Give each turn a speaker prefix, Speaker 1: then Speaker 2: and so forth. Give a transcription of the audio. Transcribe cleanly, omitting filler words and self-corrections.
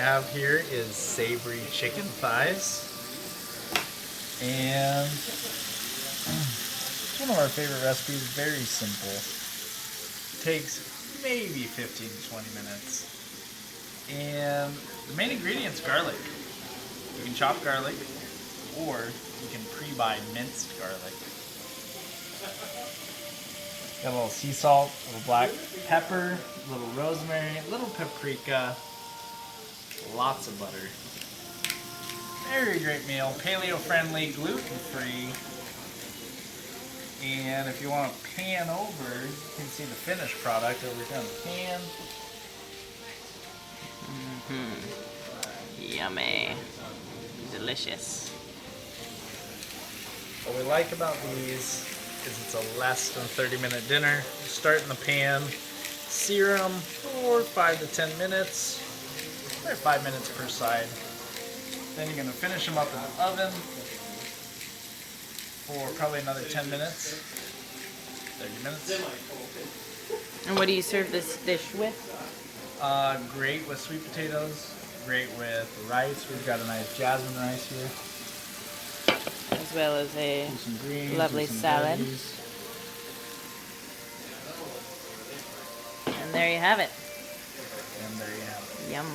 Speaker 1: have here is savory chicken thighs. And it's one of our favorite recipes, very simple. Takes maybe 15 to 20 minutes. And the main ingredient is garlic. You can chop garlic, or you can pre-buy minced garlic. Got a little sea salt, a little black pepper, a little rosemary, a little paprika, lots of butter. Very great meal, paleo-friendly, gluten-free. And if you want to pan over, you can see the finished product over here on the pan.
Speaker 2: Yummy. Delicious.
Speaker 1: What we like about these is it's a less than 30-minute dinner. You start in the pan, sear them for 5 to 10 minutes. They're 5 minutes per side. Then you're going to finish them up in the oven for probably another 10 minutes, 30 minutes.
Speaker 2: And what do you serve this dish with?
Speaker 1: Great with sweet potatoes, great with rice. We've got a nice jasmine rice here.
Speaker 2: As well as a
Speaker 1: Some greens,
Speaker 2: lovely
Speaker 1: some
Speaker 2: salad.
Speaker 1: veggies.
Speaker 2: And there you have it.
Speaker 1: And there you have it.
Speaker 2: Yum.